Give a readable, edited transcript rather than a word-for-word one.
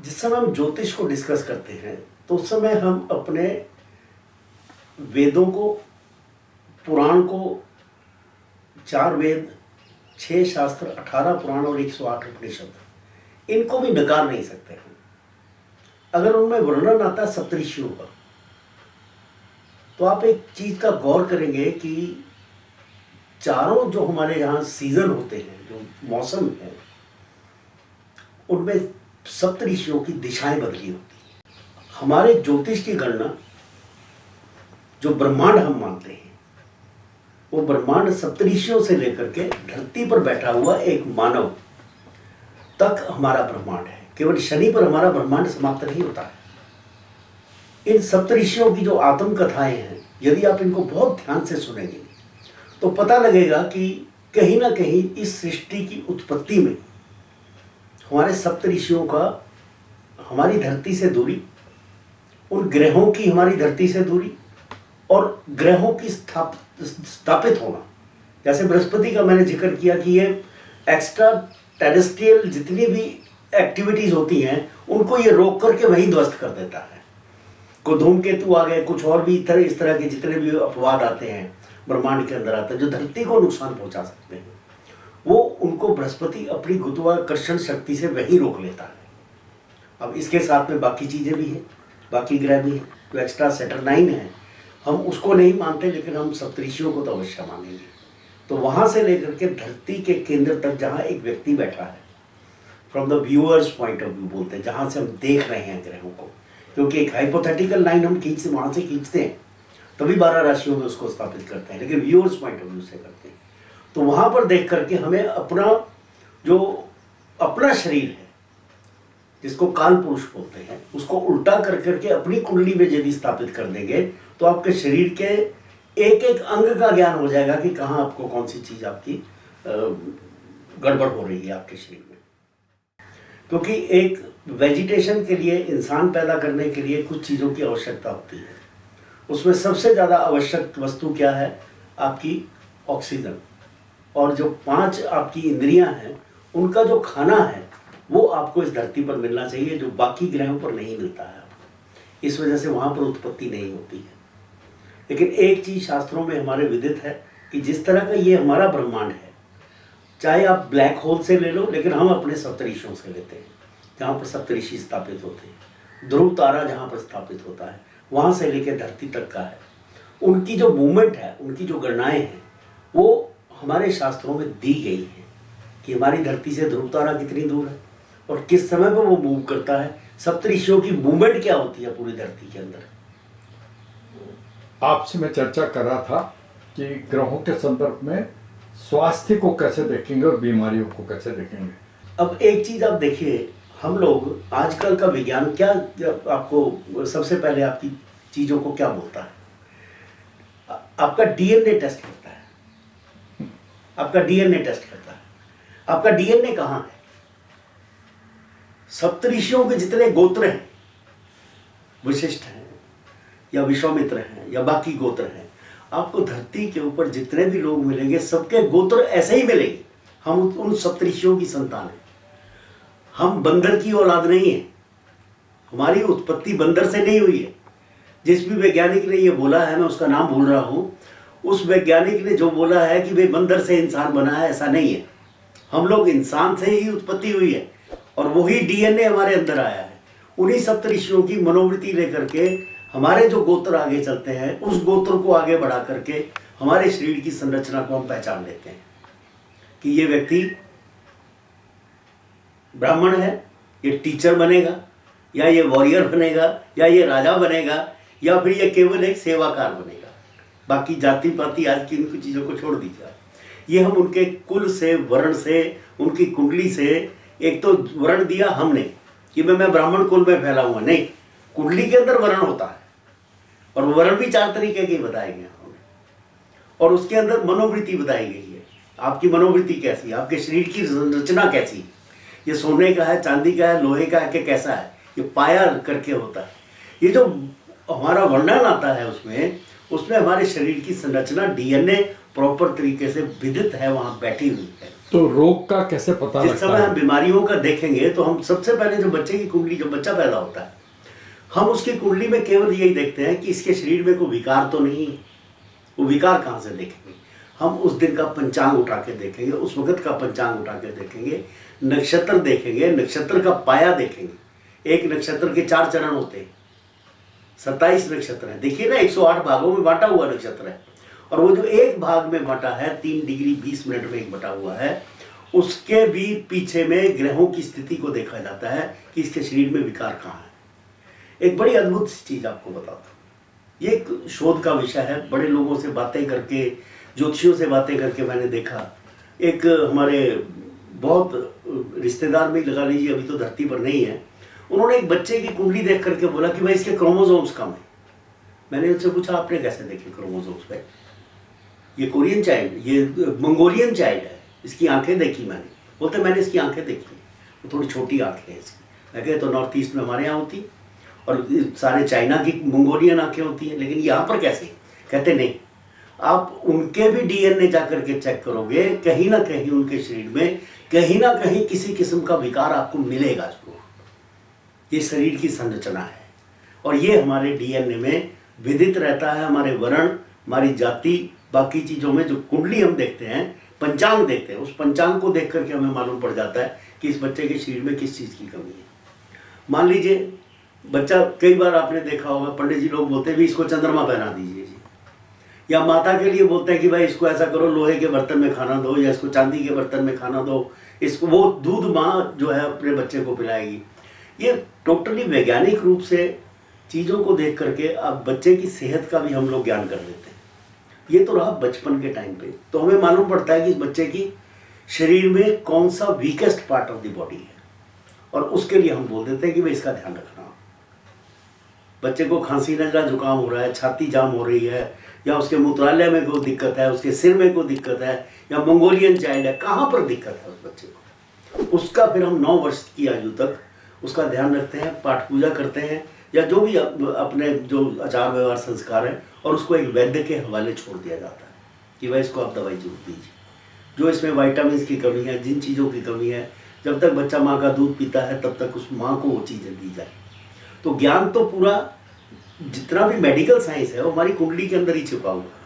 जिस समय हम ज्योतिष को डिस्कस करते हैं तो उस समय हम अपने वेदों को, पुराण को, 4 वेद, 6 शास्त्र, 18 पुराण और 108 उपनिषद, इनको भी नकार नहीं सकते हम। अगर उनमें वर्णन आता है सप्तऋषियों का, तो आप एक चीज का गौर करेंगे कि चारों जो हमारे यहाँ सीजन होते हैं, जो मौसम है, उनमें सप्तऋषियों की दिशाएं बदली होती हैं। हमारे ज्योतिष की गणना, जो ब्रह्मांड हम मानते हैं, वो ब्रह्मांड सप्तऋषियों से लेकर के धरती पर बैठा हुआ एक मानव तक हमारा ब्रह्मांड है। केवल शनि पर हमारा ब्रह्मांड समाप्त नहीं होता है। इन सप्तऋषियों की जो आत्मकथाएं हैं, यदि आप इनको बहुत ध्यान से सुनेंगे तो पता लगेगा कि कहीं ना कहीं इस सृष्टि की उत्पत्ति में हमारे सप्तऋषियों का हमारी धरती से दूरी, उन ग्रहों की हमारी धरती से दूरी और ग्रहों की स्थापित होना। जैसे बृहस्पति का मैंने जिक्र किया कि ये एक्स्ट्रा टेरेस्ट्रियल जितनी भी एक्टिविटीज होती हैं उनको ये रोक करके वहीं ध्वस्त कर देता है। को धूमकेतु आ गए, कुछ और भी इस तरह के जितने भी अपवाद आते हैं ब्रह्मांड के अंदर आते हैं जो धरती को नुकसान पहुंचा सकते हैं, वो उनको बृहस्पति अपनी गुरुत्वाकर्षण शक्ति से वहीं रोक लेता है। अब इसके साथ में बाकी चीजें भी हैं, बाकी ग्रह भी हैं, जो एक्स्ट्रा सैटरनाइन है, हम उसको नहीं मानते, लेकिन हम सप्तऋषियों को तो अवश्य मानेंगे। तो वहां से लेकर के धरती के केंद्र तक जहां एक व्यक्ति बैठा है, from the viewers point of view बोलते हैं, जहां से हम देख रहे हैं ग्रहों को, क्योंकि एक हाइपोथेटिकल लाइन हम वहां से खींचते हैं, तभी 12 राशियों में उसको स्थापित करते हैं, लेकिन व्यूअर्स पॉइंट ऑफ व्यू से करते हैं। तो वहां पर देख करके हमें अपना शरीर है, जिसको काल पुरुष बोलते हैं, उसको उल्टा कर करके अपनी कुंडली में यदि स्थापित कर देंगे तो आपके शरीर के एक एक अंग का ज्ञान हो जाएगा कि कहाँ आपको कौन सी चीज आपकी गड़बड़ हो रही है आपके शरीर में। क्योंकि एक वेजिटेशन के लिए, इंसान पैदा करने के लिए कुछ चीज़ों की आवश्यकता होती है। उसमें सबसे ज़्यादा आवश्यक वस्तु क्या है? आपकी ऑक्सीजन। और जो 5 आपकी इंद्रियां हैं, उनका जो खाना है वो आपको इस धरती पर मिलना चाहिए, जो बाकी ग्रहों पर नहीं मिलता है आपको। इस वजह से वहाँ पर उत्पत्ति नहीं होती है। लेकिन एक चीज़ शास्त्रों में हमारे विदित है कि जिस तरह का ये हमारा ब्रह्मांड है, चाहे आप ब्लैक होल से ले लो, लेकिन हम अपने सप्तऋषियों से लेते हैं, जहाँ पर सप्तऋषि स्थापित होते हैं। ध्रुव तारा जहाँ पर स्थापित होता है, वहाँ से लेकर धरती तक का है। उनकी जो मूवमेंट है, उनकी जो गणनाएं हैं, वो हमारे शास्त्रों में दी गई हैं कि हमारी धरती से ध्रुव तारा कितनी दूर है और किस समय पर वो मूव करता है। सप्तऋषियों की मूवमेंट क्या होती है पूरी धरती के अंदर। आपसे मैं चर्चा कर रहा था कि ग्रहों के संदर्भ में स्वास्थ्य को कैसे देखेंगे और बीमारियों को कैसे देखेंगे। अब एक चीज आप देखिए, हम लोग आजकल का विज्ञान क्या आपको सबसे पहले आपकी चीजों को क्या बोलता है? आपका डीएनए टेस्ट करता है। आपका डीएनए टेस्ट करता है। आपका डीएनए कहाँ है? सप्तऋषियों के जितने गोत्र हैं, वशिष्ठ हैं या विश्वामित्र हैं या बाकी गोत्र हैं, आपको धरती के ऊपर जितने भी लोग मिलेंगे सबके गोत्र ऐसे ही मिलेंगे। हम उन सप्तऋषियों की संतान हैं। हम बंदर की औलाद नहीं है। हमारी उत्पत्ति बंदर से नहीं हुई है। जिस भी वैज्ञानिक ने ये बोला है, मैं उसका नाम भूल रहा हूं, उस वैज्ञानिक ने जो बोला है कि भाई बंदर से इंसान बना है, ऐसा नहीं है। हम लोग इंसान से ही उत्पत्ति हुई है और वही डीएनए हमारे अंदर आया है। उन्हीं सप्तऋषियों की मनोवृत्ति लेकर के हमारे जो गोत्र आगे चलते हैं, उस गोत्र को आगे बढ़ा करके हमारे शरीर की संरचना को हम पहचान लेते हैं कि ये व्यक्ति ब्राह्मण है, ये टीचर बनेगा, या ये वॉरियर बनेगा, या ये राजा बनेगा, या फिर ये केवल एक सेवाकार बनेगा। बाकी जाति पाति आज की इनकी चीज़ों को छोड़ दीजिए। ये हम उनके कुल से, वर्ण से, उनकी कुंडली से, एक तो वर्ण दिया हमने कि मैं ब्राह्मण कुल में फैला हुआ, नहीं, कुंडली के अंदर वर्ण होता है और वर्ण भी 4 तरीके के बताए गए हैं और उसके अंदर मनोवृत्ति बताई गई है। आपकी मनोवृत्ति कैसी है, आपके शरीर की रचना कैसी है, ये सोने का है, चांदी का है, लोहे का है कि कैसा है, ये पाया करके होता है। ये जो हमारा वर्णन आता है उसमें हमारे शरीर की संरचना, डीएनए प्रॉपर तरीके से विदित है, वहाँ बैठी हुई है। तो रोग का कैसे पता जिस लगता समय हम है? बीमारियों का देखेंगे तो हम सबसे पहले जो बच्चे की कुंडली, जब बच्चा पैदा होता है, हम उसकी कुंडली में केवल यही देखते हैं कि इसके शरीर में कोई विकार तो नहीं है। वो विकार कहाँ से देखेंगे? हम उस दिन का पंचांग उठा के देखेंगे, उस वक्त का पंचांग उठा के देखेंगे, नक्षत्र देखेंगे, नक्षत्र का पाया देखेंगे। एक नक्षत्र के 4 चरण होते हैं, 27 नक्षत्र हैं। देखिए ना, 108 भागों में बांटा हुआ नक्षत्र है, और वो जो एक भाग में बांटा है 3 डिग्री 20 मिनट में एक बटा हुआ है, उसके भी पीछे में ग्रहों की स्थिति को देखा जाता है कि इसके शरीर में विकार कहाँ है। एक बड़ी अद्भुत चीज आपको बताता हूँ, ये एक शोध का विषय है। बड़े लोगों से बातें करके, ज्योतिषियों से बातें करके मैंने देखा, एक हमारे बहुत रिश्तेदार में लगा लीजिए, अभी तो धरती पर नहीं है, उन्होंने एक बच्चे की कुंडली देख करके बोला कि भाई इसके क्रोमोसोम्स कम है। मैंने उनसे पूछा आपने कैसे देखे क्रोमोसोम्स भाई? ये कोरियन चाइल्ड, ये मंगोलियन चाइल्ड है, इसकी आंखें देखी मैंने। बोलते मैंने इसकी आंखें देखी, वो थोड़ी छोटी आंखें हैं इसकी। मैं कहे तो नॉर्थ ईस्ट में हमारे यहाँ होती, और सारे चाइना की मंगोलियन आंखें होती हैं, लेकिन यहाँ पर कैसे? कहते नहीं, आप उनके भी डीएनए जा करके चेक करोगे, कहीं ना कहीं उनके शरीर में कहीं ना कहीं किसी किस्म का विकार आपको मिलेगा जरूर। ये शरीर की संरचना है, और ये हमारे डीएनए में विदित रहता है। हमारे वर्ण, हमारी जाति, बाकी चीज़ों में जो कुंडली हम देखते हैं, पंचांग देखते हैं, उस पंचांग को देख करके हमें मालूम पड़ जाता है कि इस बच्चे के शरीर में किस चीज़ की कमी है। मान लीजिए बच्चा, कई बार आपने देखा होगा पंडित जी लोग बोलते हैं भी इसको चंद्रमा पहना दीजिए जी, या माता के लिए बोलते हैं कि भाई इसको ऐसा करो, लोहे के बर्तन में खाना दो, या इसको चांदी के बर्तन में खाना दो, इसको वो दूध माँ जो है अपने बच्चे को पिलाएगी। ये टोटली वैज्ञानिक रूप से चीज़ों को देख करके अब बच्चे की सेहत का भी हम लोग ज्ञान कर लेते हैं। ये तो रहा बचपन के टाइम पे, तो हमें मालूम पड़ता है कि इस बच्चे की शरीर में कौन सा weakest part of the body है, और उसके लिए हम बोल देते हैं कि भाई इसका ध्यान रखना। बच्चे को खांसी, नजला, जुकाम हो रहा है, छाती जाम हो रही है, या उसके मूत्रालय में कोई दिक्कत है, उसके सिर में कोई दिक्कत है, या मंगोलियन चाइल्ड है, कहाँ पर दिक्कत है उस बच्चे को, उसका फिर हम 9 वर्ष की आयु तक उसका ध्यान रखते हैं, पाठ पूजा करते हैं, या जो भी अपने जो आचार व्यवहार संस्कार है, और उसको एक वैद्य के हवाले छोड़ दिया जाता है कि भाई इसको आप दवाई जरूर दीजिए। जो इसमें वाइटामिन की कमी है, जिन चीज़ों की कमी है, जब तक बच्चा माँ का दूध पीता है तब तक उस माँ को वो चीज़ें दी जाए। तो ज्ञान तो पूरा जितना भी मेडिकल साइंस है वो हमारी कुंडली के अंदर ही छिपा हुआ है।